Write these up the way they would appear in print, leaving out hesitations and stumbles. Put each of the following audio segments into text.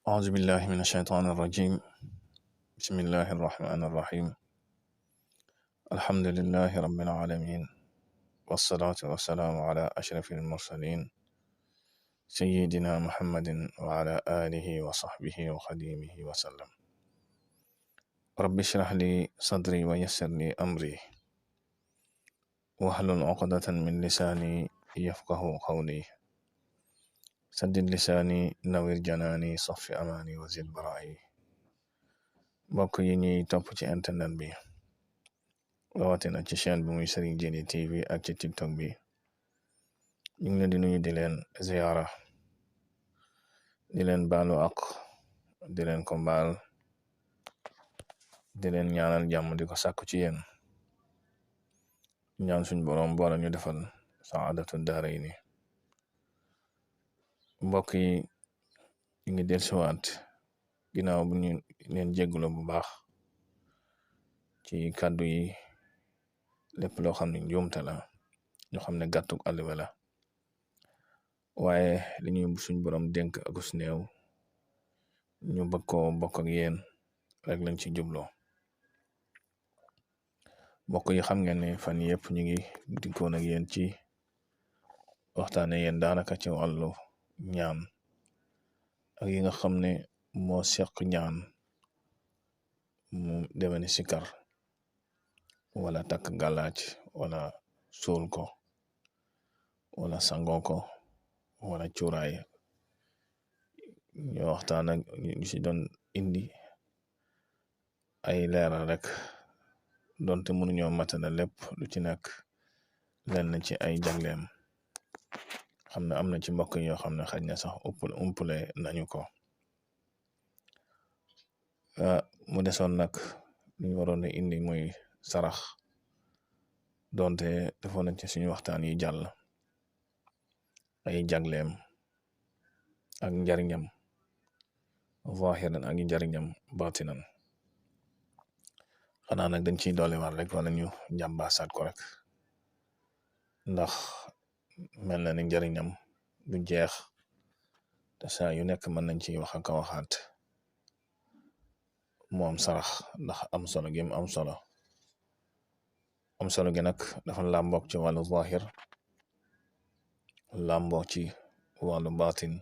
أعوذ بالله من الشيطان الرجيم. بسم الله الرحمن الرحيم. الحمد لله رب العالمين، والصلاة والسلام على أشرف المرسلين سيدنا محمد وعلى آله وصحبه وخديمه وسلم. رب اشرح لي صدري ويسر لي أمري واحلل عقدة من لساني يفقه قولي. سدد لساني نوير جناني صف أماني وزد برائي. mbokk yi ñuy topp ci internet bi rawatina ci chaîne bi muy Serigne Djily TV ak ci TikTok bi, ñu ngi leen di nuyu di leen ziyaara, di leen baalu ak di leen ko baal, di leen ñaanal jàmm di ko sàkku ci yéen, ñaan suñ boroom boole ñu defal saadatu daarayni. mbokk yi ñu ngi dellusiwaat ginnaaw bu ñu leen jéggalo bu baax ci kàddu yi, lépp loo xam ne njuumte la ñu xam ne gàttuk àlluwa la, waaye li ñuy suñ boroom dénk akus néew ñu bëgg koo bokk ak yéen rek lañ ci jubloo. mbokk yi xam ngeen ne fan yëpp ñu ngi dikkoon ak yéen ci waxtaane yéen daanaka ci wàllu ñaan ak yi nga xam ne moo seq ñaan, mu deme ni sikar wala takk gàllaaj wala suul ko wala sangoo ko wala cuuraay. ñu waxtaan ak ñu ci doon indi ay leeral rek, donte mënuñoo matana lépp lu ci nekk lenn ci ay jagleem. xam ne am na ci mbokk yoo xam ne xaj na sax umpule nañu ko. mu desoon nag ñu waroon a indi muy sarax, donte defoon nañ ci suñu waxtaan yi jàll ay jagleem ak njariñam zahiran ak njariñam batinan. xanaa nag dañ ciy doole war rek wala ñu njàmbaasaat ko rek, ndax mel na ni njariñam du jeex te saa yu nekk mën nañ ciy wax ak a waxaat. moom sarax ndax am solo gi am solo, am solo gi nag dafa làmboog ci wàllu zahir, làmboog ci wàllu batin,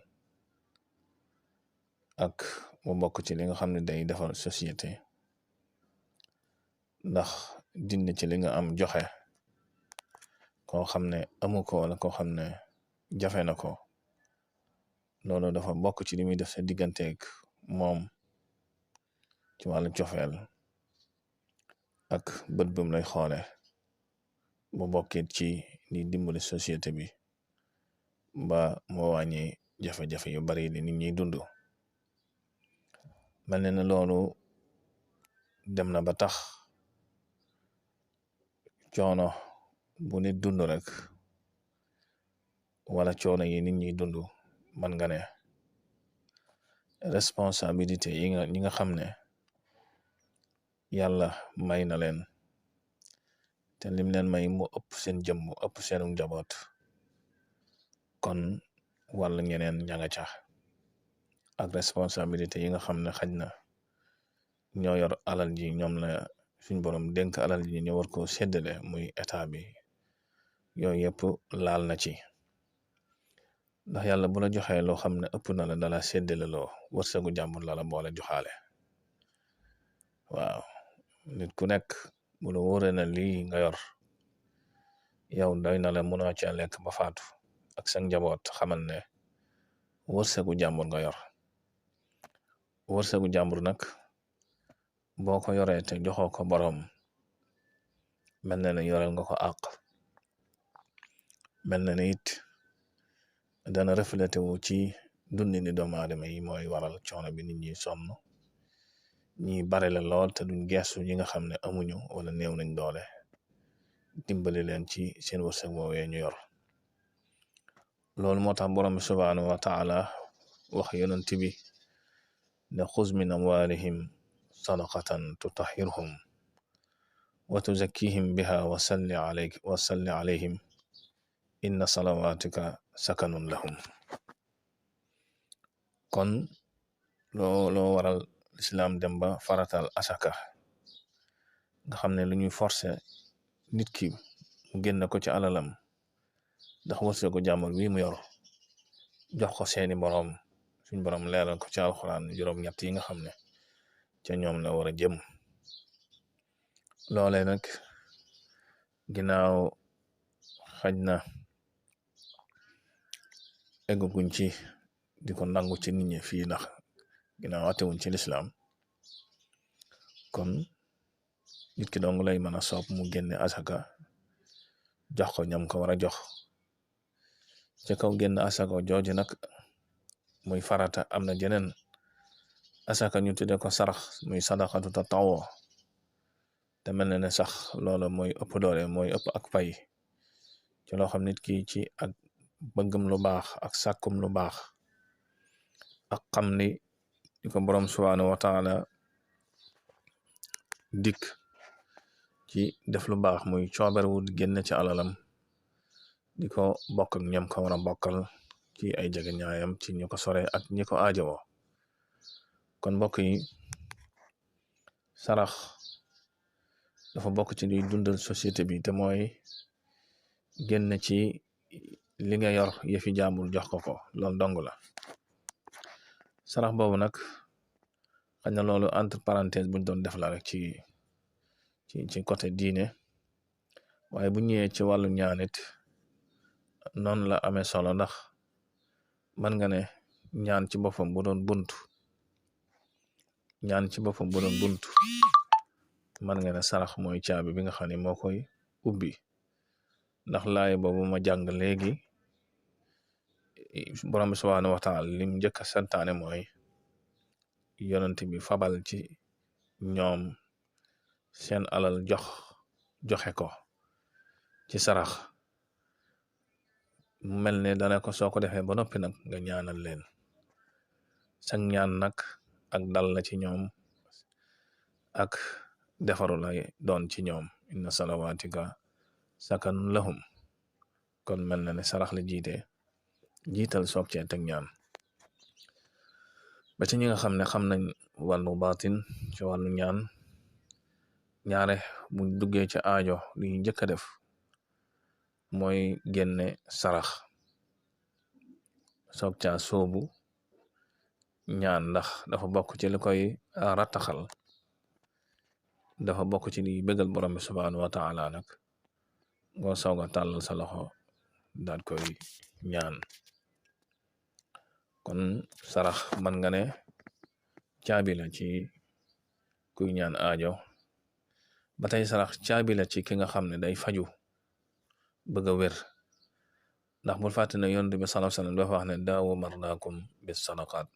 ak mu bokk ci li nga xam ne day defar société, ndax dindi ci li nga am joxe koo xam ne amu ko wala koo xam ne jafe na ko. loolu dafa bokk ci li muy def sa digganteeg moom ci wàllu cofeel ak bët bum lay xoole, bu bokkit ci li dimbali société bi ba moo wàññi jafe-jafe yu bari li nit ñiy dund. mel na ne loolu dem na ba tax coono bu nit dund rek wala coono yi nit ñiy dund, man nga ne responsabilité yi ñi nga xam ne yàlla may na leen te lim leen may mu ëpp seen jëmm ëpp seenu njaboot, kon wàll ñeneen ña nga ca. ak responsabilité yi nga xam ne xaj na ñoo yor alal ji, ñoom la suñ borom dénk alal ji ñu war ko séddale muy état bi. yooyu yëpp laal na ci, ndax yàlla bu la joxee loo xam ne ëpp na la dala séddale loo wërsëgu jàmbur la boole joxaale. waaw, nit ku nekk bu la wóoree na lii nga yor yow doy na la mënoo ca lekk ba faatu ak sa njaboot, xamal ne wërsëgu jàmbur nga yor. wërsëgu jàmbur nag boo ko yoree te joxoo ko boroom, mel na ne yoreel nga ko àq. mel na ne it dana reflété wu ci dundi ni doomu aadama yi, mooy waral coono bi nit ñi sonn, ñi bare la lool te duñ geesu ñi nga xam ne amuñu wala néew nañ doole, dimbali leen ci seen wërsëg woowee ñu yor. loolu moo tax borom bi subhaanahu wa taala wax yonent bi ne xuz min amwalihim sadaqatan tutahhirhum wa tuzakkihim biha wa salli alayhim inna salawatika sakanun lahum. kon loo waral lislaam dem ba faratal asaka nga xam ne lu ñuy forcer nit ki mu génn ko ci alalam ndax wërsëgu ko jàmbur wi mu yor jox ko seeni boroom suñ boroom leeral ko ci alxuraan juróom-ñett yi nga xam ne ca ñoom la war a jëm loole nag ginnaaw xaj na egguñ ci di ko nangu ci nit ñi fii ndax ginnaaw atewuñ ci lislaam kon nit ki dong lay mën a soob mu génne asaka jox ko ñam ko war a jox ci kaw génn asaka jooju nag muy farata am na jeneen asaka ñu tudde ko sarax muy sadaqatu tatawwu te mel na ne sax loolu mooy ëpp doole mooy ëpp ak pay ci loo xam nit ki ci ak bëggam lu baax ak sàkkum lu baax ak xam ni di ko boroom subhaanahu wa taala dikk ci def lu baax muy cooberewu génn ci alalam di ko bokk ak ñam ko war a bokkal ci ay jege ñaayam ci ñu ko sore ak ñi ko aajowoo kon mbokk yi sarax dafa bokk ci liy dundal société bi te mooy génn ci li nga yor yëfi jaambur jox ko loolu dong la sarax boobu nag xëy na loolu entre parenthèse buñ doon def la rek ci côté diine waaye bu ñëwee ci wàllu ñaanit noonu la amee solo ndax man nga ne ñaan ci boppam bu doon buntu man nga ne sarax mooy caabi bi nga xam ne moo koy ubbi ndax laay boobu ma jàng léegi borom bi subhaanahu wa taala lim njëkk a santaane mooy yonent bi fabal ci ñoom seen alal joxe ko ci sarax mu mel ne dana ko soo ko defee ba noppi nag nga ñaanal leen sag ñaan nag ak dal la ci ñoom ak defaru lay doon ci ñoom inna salawatika sakanun lahum kon mel na ne sarax la jiital soog cee teg ñaan ba ci ñi nga xam ne xam nañ wàllu baatin ci wàllu ñaan ñaare buñ duggee ci aajo li njëkk a def mooy génne sarax soog caa soobu ñaan ndax dafa bokk ci li koy rattaxal dafa bokk ci li bëggal borom bi subhaanahu wa taala nag ngoo soog a tàllal sa loxo daal koy ñaan kon sarax man nga ne caabi la ci kuy ñaan aajo ba tey sarax caabi la ci ki nga xam ne day faju bëgg a wér ndax bul fàtte ne yonent bi sallallahu alayhi wasallam dafa wax ne daawu mardaakum bis sadaqaat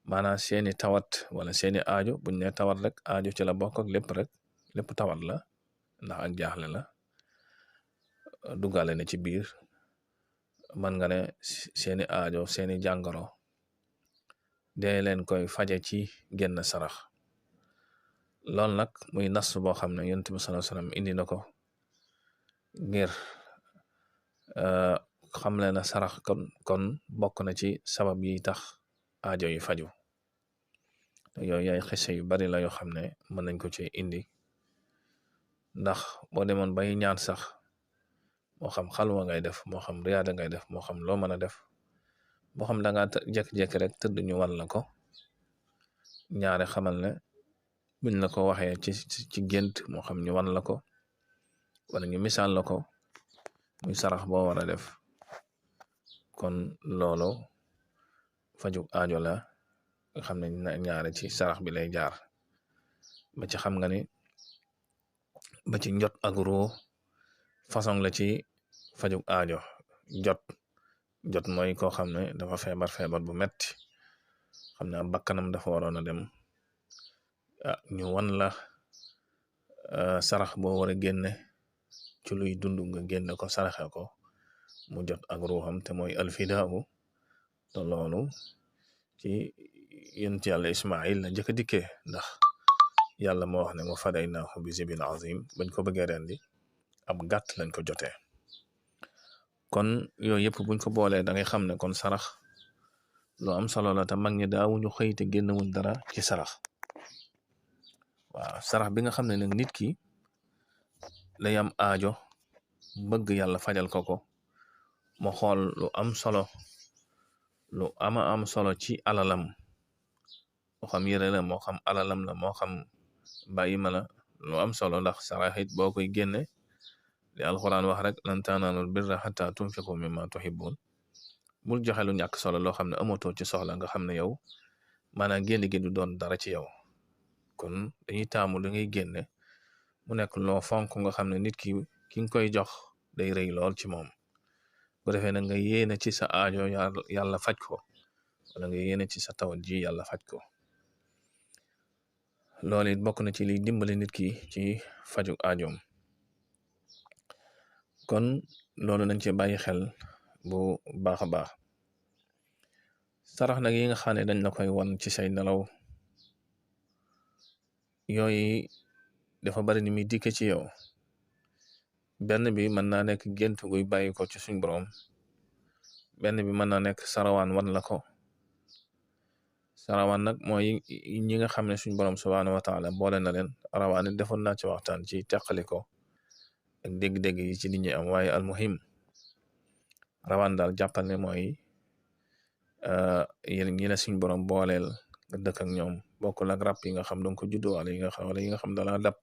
maanaam seeni tawat wala seeni aajo buñ ne tawat rek aajo ci la bokk ak lépp tawat la ndax ak jaaxle la duggaale na ci biir man nga ne seeni aajo seeni jàngoro dee leen koy faje ci genn sarax loolu nag muy nas boo xam ne yonent bi sallallahu alayhi wasallam indi na ko ngir xamle na sarax kon bokk na ci sabab yi tax aajo yi faju yooyu yaay xese yu bari la yoo xam ne mën nañ ko ci indi ndax boo demoon bay ñaan sax moo xam xalwa ngay def moo xam riyaada ngay def moo xam loo mën a def moo xam da ngaa jekki-jekki rek tëdd ñu wan la ko ñaare xamal ne buñ la ko waxee ci gént moo xam ñu wan la ko wala ñu misaal la ko muy sarax boo war a def kon loolu faju aajo la nga xam ne ñaare ci sarax bi lay jaar ba ci xam nga ni ba ci njot ak ruu façon la ci faju aajo jot mooy koo xam ne dafa feebar bu metti xam ne bakkanam dafa waroon a dem ñu wan la sarax boo war a génne ci luy dund nga génne ko saraxe ko mu jot ak ruuxam te mooy alfidaawu te loolu ci yonent yàlla Ismaayil la njëkk a dikkee ndax yàlla moo wax ne wa fadaynaahu bi zibin azim bañ ko bëggee rendi ab gàtt lañ ko jotee kon yooyu yëpp buñ ko boolee da ngay xam ne kon sarax lu am solo la te mag ñi daawuñu xëy te génnewuñ dara ci sarax. waaw sarax bi nga xam ne nag nit ki day am aajo bëgg yàlla fajal ko mu xool lu am solo, lu am solo ci alalam, moo xam yëre la moo xam alalam la moo xam bàyyi ma la, lu am solo ndax sarax it boo koy génne li alxuraan wax rek lan tanaalul birra hatta tunfiqu mimma tuhibbun. bul joxe lu ñàkk solo loo xam ne amatoo ci soxla nga xam ne yow maanaam génn gi du doon dara ci yow. kon dañuy taamu li ngay génne mu nekk loo fonk nga xam ne nit ki nga koy jox day rëy lool ci moom. bu defee nag nga yéene ci sa aajo yàlla faj ko, wala nga yéene ci sa tawat ji yàlla faj ko. loolu it bokk na ci liy dimbali nit ki ci faju aajoom. kon loolu nañ ci bàyyi xel bu baax a baax. sarax nag yi nga xam ne dañ la koy wan ci say nelaw, yooyu dafa bari ni muy dikke ci yow. benn bi mën naa nekk gént guy bàyyi ko ci suñ borom, benn bi mën naa nekk sarawaan wan la ko. sarawaan nag mooy ñi nga xam ne suñ borom subhaanahu wa taala boole na leen. rawaan it defoon naa ci waxtaan ci teqali ko ak dégg-dégg yi ci nit ñi am, waaye almuhim rawaan daal jàppal ne mooy yéen ñi la suñ borom booleel nga dëkk ak ñoom, bokkul ak rab yi nga xam danga ko juddoo wala yi nga xam dala dab,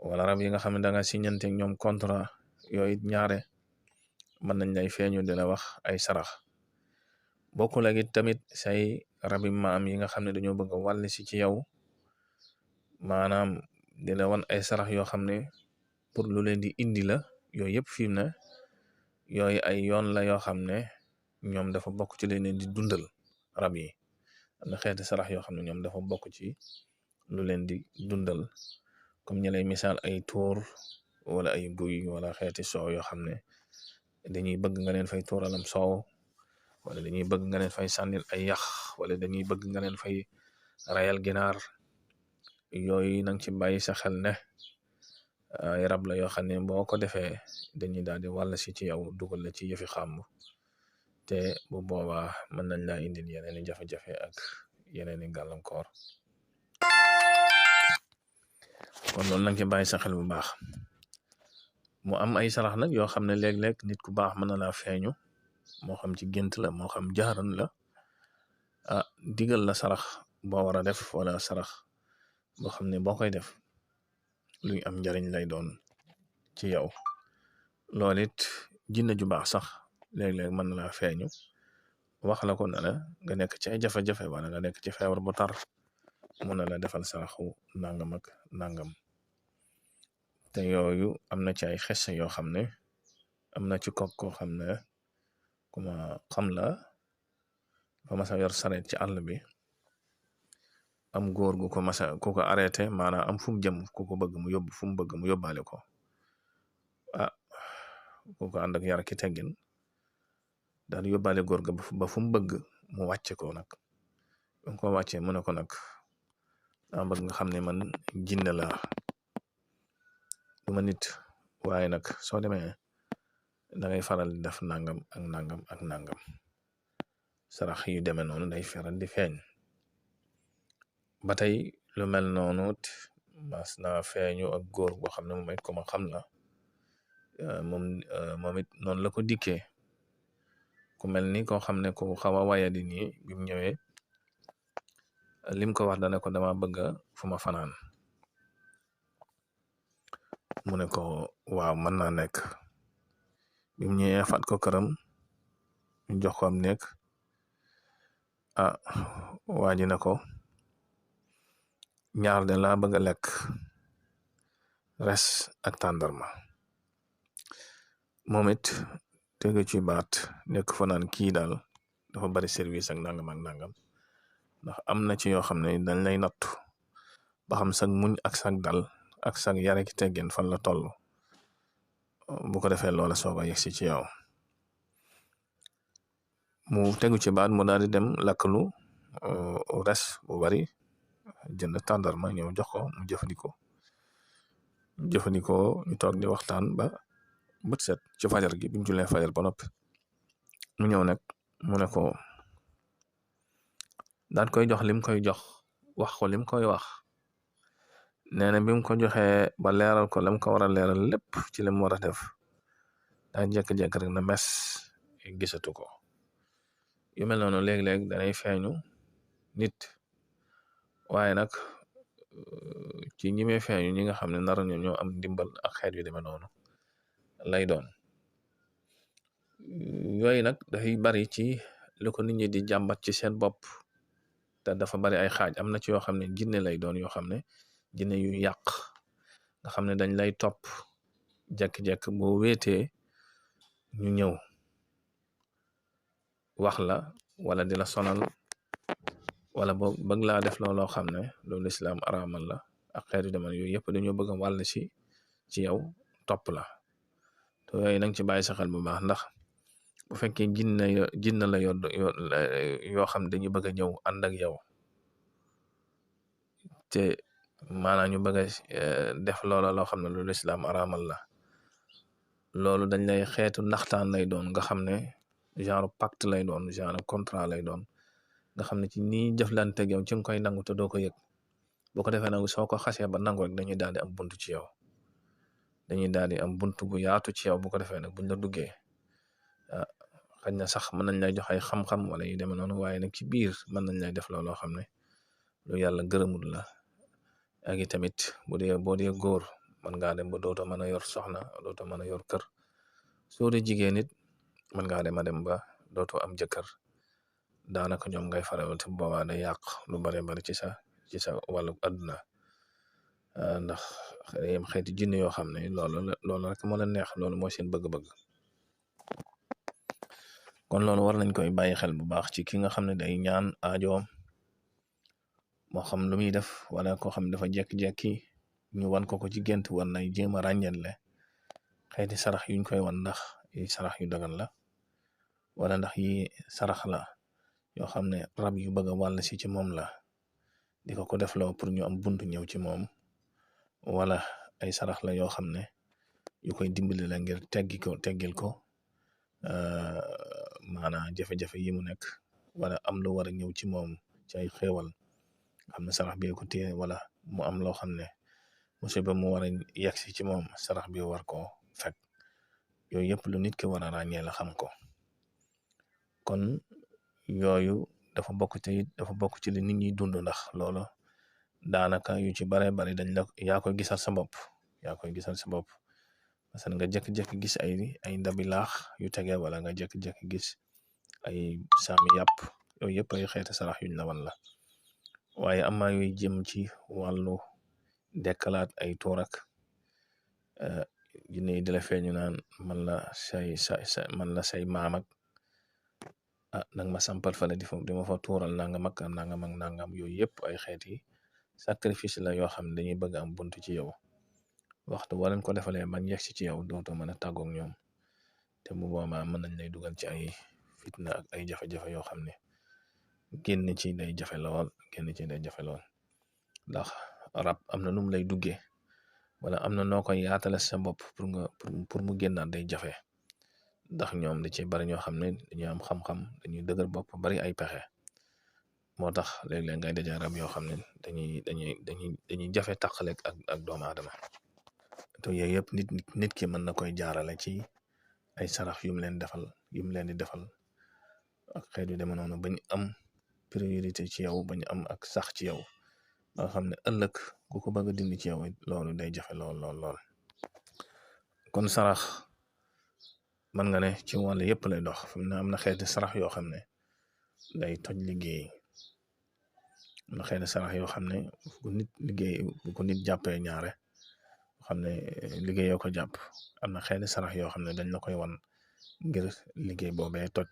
wala rab yi nga xam ne da nga signante ak ñoom contrat. yooyu ñaare mën nañ lay feeñu di la wax ay sarax. bokkul ak it tamit say rabi maam yi nga xam ne dañoo bëgg a wàll si ci yow, maanaam di la wan ay sarax yoo xam ne pour lu leen di indi la. yooyu yëpp fi mu ne yooyu ay yoon la yoo xam ne ñoom dafa bokk ci leen di dundal. rab yi am na xeeti sarax yoo xam ne ñoom dafa bokk ci lu leen di dundal, comme ñi lay misaal ay tuur wala ay guy wala xeeti soow yoo xam ne dañuy bëgg nga leen fay tuuralam soow, wala dañuy bëgg nga leen fay sànnil ay yax, wala dañuy bëgg nga leen fay rayal ginaar. yooyu nang ci bàyyi sa xel ne ay rab la yoo xam ne boo ko defee dañuy daal di wàll si ci yow, dugal la ci yëfi xàmb, te bu boobaa mën nañ laa indil yeneen i jafe-jafe ak yeneen i gàllankoor. kon loolu nang ci bàyyi sa xel bu baax. mu am ay sarax nag yoo xam ne léeg-léeg nit ku baax mën na laa feeñu, moo xam ci gént la moo xam jaaran la, digal la sarax boo war a def, wala sarax boo xam ne boo koy def luy am njariñ lay doon ci yow. loolu it jinne ju baax sax léeg-léeg mën na laa feeñu wax la ko ne la nga nekk ci ay jafe-jafe wala nga nekk ci feebar bu tar, mun na la defal saraxu nangam ak nangam. te yooyu am na ci ay xes yoo xam ne am na ci koo xam ne kuma xam la fa masa yor sareet ci àll bi, am góor gu ko masa ku ko arrêté, maanaam am fu mu jëm ku ko bëgg mu yóbbu fu mu bëgg mu yóbbaale ko. ku ko ànd ak yar ki teggin daal yóbbaale góor ga ba fu mu bëgg mu wàcce ko nag. bu ko wàccee mu ne ko nag dama bëgg nga xam ne man jinne la, du ma nit, waaye nag soo demee da ngay faral di def nangam ak nangam ak nangam. sarax yu demee noonu day faral di feeñ. ba tey lu mel noonu mas na feeñu ak góor boo xam ne moom it ko ma xam la, moom it noonu la ko dikkee. ku mel ni koo xam ne ku xaw a wayadi nii bi mu ñëwee lim ko wax dana ko dama bëgg fu ma fanaan. mu ne ko waaw mën naa nekk. bi mu ñëwee fat ko këram ñu jox ko am nekk. waa ji na ko ñaar de laa bëgg a lekk, res ak tàndarma. moom it tege ci baat nekk fa naan kii daal dafa bari service ak nangam ak nangam, ndax am na ci yoo xam ne dañ lay nattu ba xam sag muñ ak sag dal ak sag yare ki teggeen fan la toll, bu ko defee loola sooga yegsi ci yow. mu tegu ci baat mu daal di dem lakkalu res bu bari, jënd tàndarma ñëw jox ko mu jëfandikoo ñu toog di waxtaan ba bët set ci fajar gi. bi mu jullee fajar ba noppi mu ñëw nag mu ne ko daat koy jox lim koy jox wax ko lim koy wax nee na bi mu ko joxee ba leeral ko lam ko war a leeral lépp ci lim war a def daa jekk-jekk rek na mes gisatu ko yu mel noonu léeg-léeg danay feeñu nit waaye nag ci ñi may feeñu ñi nga xam ne nar ñu ñoo am ndimbal ak xeet yu demee noonu lay doon yooyu nag dafay bari ci lu ko nit ñi di jàmbat ci seen bopp te dafa bari ay xaaj am na ci yoo xam ne jinne lay doon yoo xam ne jinne yu yàq nga xam ne dañ lay topp jekk-jekk boo wéetee ñu ñëw wax la wala di la sonal wala boo bëgg laa def looloo xam ne loolu lislaam araamal la ak xeetu demal yooyu yëpp dañoo bëgg a wàll ci yow topp la te yooyu nang ci bàyyi sa xel bu baax ndax bu fekkee jinne la yoo xam ne dañu bëgg a ñëw ànd ak yow te maanaam ñu bëgg a def loola loo xam ne loolu lislaam araamal la loolu dañ lay xeetu naxtaan lay doon nga xam ne genre pacte lay doon genre contrat lay doon nga xam ne ci nii jëflanteeg yow ci nga koy nangu te doo ko yëg boo ko defee nangu soo ko xasee ba nangu rek dañuy daal di am buntu ci yow dañuy daal di am buntu bu yaatu ci yow bu ko defee nag buñ la duggee xëy na sax mën nañ lay jox ay xam-xam wala yu demee noonu waaye nag ci biir mën nañ lay def looloo xam ne lu yàlla gërëmul la ak i tamit boo dee góor mën ngaa dem ba dootoo mën a yor soxna dootoo mën a yor kër soo dee jigéen nit mën ngaa dem ba dootoo am jëkkër daanaka ñoom ngay faral te boobaa day yàq lu bare bari ci sa wàllu àdduna ndax yam xeeti jinne yoo xam ne loolu rek moo la neex loolu mooy seen bëgg-bëgg kon loolu war nañ koy bàyyi xel bu baax ci ki nga xam ne day ñaan aajoom moo xam lu muy def wala koo xam ne dafa jekki-jekki ñu wan ko ci gént war nay jéem a ràññetle xeeti sarax yuñ koy wan ndax yi sarax yu dagan la wala ndax yi sarax la yoo xam ne rab yu bëgg a wàll si ci moom la di ko def loo pour ñu am buntu ñëw ci moom wala ay sarax la yoo xam ne yu koy dimbali la ngir teggil ko maanaam jafe-jafe yi mu nekk wala am lu war a ñëw ci moom ci ay xéewal xam ne sarax bi ko téye wala mu am loo xam ne musiba mu war a yegsi ci moom sarax bi war koo fekk yooyu yëpp lu nit ki war a ràññee la xam ko kon yooyu dafa bokk ci li nit ñi dund ndax loolu daanaka yu ci bare bari dañ la yaa koy gisal sa bopp parce que nga jékki-jékki gis ay ndabi laax yu tege wala nga jékki-jékki gis ay saami yàpp yooyu yëpp ay xeeti sarax yuñ la wan la waaye amaa yooyu jëm ci wàllu dekkalaat ay tuurak jinne yi di la feeñu naan man la say maam ak nag ma sampal fale di ma fa tuural nangam ak nangam yooyu yëpp ay xeeti sacrifice la yoo xam ne dañuy bëgg am buntu ci yow waxtu boo leen ko defalee bañ yegsi ci yow dootoo mën a tàggoog ñoom te bu boobaa mën nañ lay dugal ci ay fitna ak ay jafe-jafe yoo xam ne génn ci day jafe lool ndax rab am na nu mu lay duggee wala am na noo koy yaatale sa bopp pour mu génnaat day jafe ndax ñoom da ci bari ñoo xam ne dañuy am xam-xam dañuy dëgër bopp bari ay pexe moo tax léeg-léeg ngay daje rab yoo xam ne dañuy jafe tàqaleeg ak doomu aadama te yooyu yëpp nit ki mën na koy jaarale ci ay sarax yu mu leen di defal ak xeet yu deme noonu bañ am priorité ci yow bañ am ak sax ci yow nga xam ne ëllëg ku ko bëgg a dindi ci yow loolu day jafe lool kon sarax man nga ne ci wàll yëpp lay dox fi mu ne am na xeeti sarax yoo xam ne day toj liggéey am na xeeti sarax yoo xam ne bu ko nit jàppee ñaare xam ne liggéey yoo ko jàpp am na xeeti sarax yoo xam ne dañ la koy wan ngir liggéey boobee toj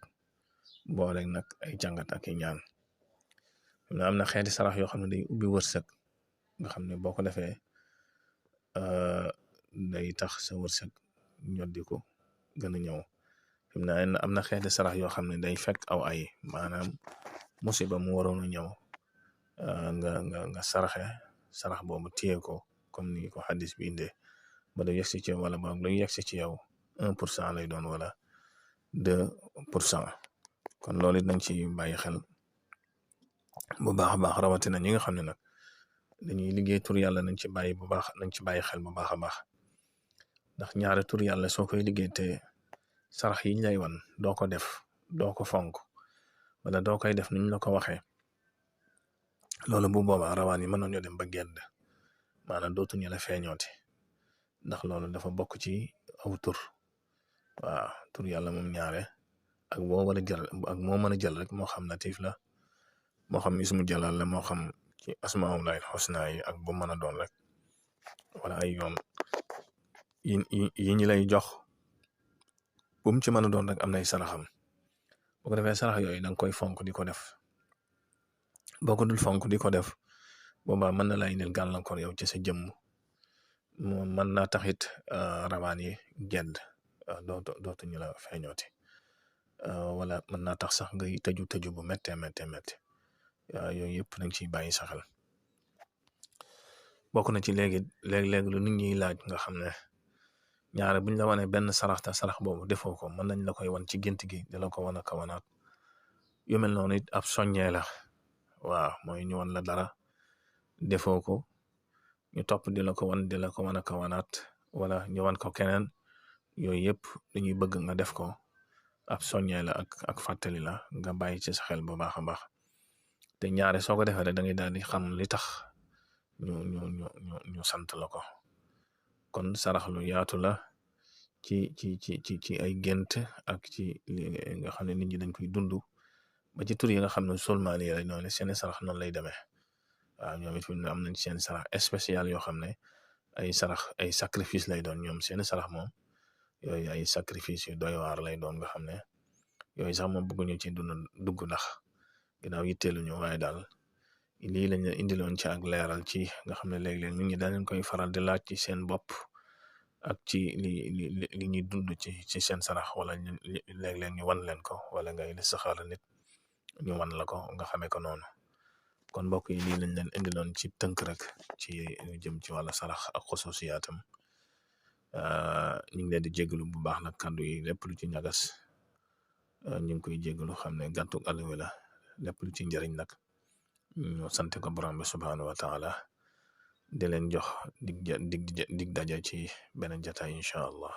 boole nag ay jàngat ak i ñaan am na xeeti sarax yoo xam ne day ubbi wërsëg nga xam ne boo ko defee day tax sa wërsëg ñoddiku gën a ñëw fi mu ne am na xeeti sarax yoo xam ne day fekk aw ay maanaam musiba mu waroon a ñëw nga sarax boobu téye ko comme ni ko xadis bi indee ba du yegsi ci yow wala boog lu yegsi ci yow 1% lay doon wala 2% kon loolu it nañ ci bàyyi xel bu baax a baax rawatina ñi nga xam ne nag dañuy liggéey tur yàlla nañ ci bàyyi bu baax nañ ci bàyyi xel bu baax a baax ndax ñaari tur yàlla soo koy liggéey te sarax yiñ lay wan doo ko def doo ko fonk wala doo koy def niñ la ko waxee loolu bu boobaa rawaan yi mën nañoo dem ba gedd maanaam dootuñu la feeñooti ndax loolu dafa bokk ci aw tur waaw tur yàlla moom ñaare ak boo war a jël ak moo mën a jël rek moo xam natif la moo xam ismu jalal la moo xam ci asmaaullahi husna yi ak bu mën a doon rek wala ay yoon yi ñi lay jox bu mu ci mën a doon rek am nay saraxam boo ko defee sarax yooyu danga koy fonk di ko def boo ko dul fonk di ko def boobaa mën na la indil gàllankoor yow ci sa jëmm moom mën naa taxit rawaan yi gedd dootuñu la feeñooti wala mën naa tax sax ngay tëju bu méttee yooyu yëpp nañ ciy bàyyi sa xel bokk na ci léegi lu nit ñiy laaj nga xam ne ñaare buñ la wanee benn sarax te sarax boobu defoo ko mën nañ la koy wan ci gént gi di la ko wan a kawanaat yu mel noonu it ab soññee la waaw mooy ñu wan la dara defoo ko ñu topp di la ko wan a kawanaat wala ñu wan ko keneen yooyu yëpp dañuy bëgg nga def ko ab soññee la ak fàttali la nga bàyyi ci sa xel bu baax a baax te ñaare soo ko defee rek da ngay daal di xam li tax ñu sant la ko kon sarax lu yaatu la ci ay gént ak ci li nga xam ne nit ñi dañ koy dund ba ci tur yi nga xam ne sulmaani yi noonu seeni sarax noonu lay demee waaw ñoom it fi am nañ seen sarax spécial yoo xam ne ay sacrifice lay doon ñoom seeni sarax moom yooyu ay sacrifice yu doy waar lay doon nga xam ne yooyu sax moom bëgguñu ci dugg ndax ginnaaw yitteeluñu waaye daal lii lañ leen indiloon ci ak leeral ci nga xam ne léeg-léeg nit ñi dañ koy faral di laaj ci seen bopp ak ci li ñuy dund ci seen sarax wala léeg-léeg ñu wan leen ko wala ngay li saxaar nit ñu wan la ko nga xamee ko noonu kon mbokk yi lii lañ leen indiloon ci tënk rek ci jëm ci wàllu sarax ak xususiyaatam ñu ngi leen di jégalu bu baax nag kàddu yi lépp lu ci ñagas ñu ngi koy jégalu xam ne gàttu àll wi la lépp lu ci njëriñ nag ñu sant ko borom bi subhaanahu wa taala di leen jox dig daja ci beneen jotaay incha allah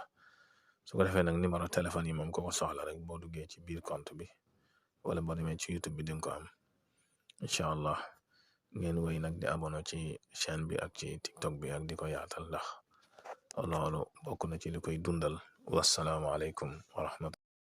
su ko defee nag numéro téléphone yi moom ko soxla rek boo duggee ci biir compte bi wala boo demee ci YouTube bi di nga ko am incha allah ngeen wéy nag di abonné ci chaîne bi ak ci TikTok bi ak di ko yaatal ndax loolu bokk na ci li koy dundal wasalaamualeykum wa rahmatullah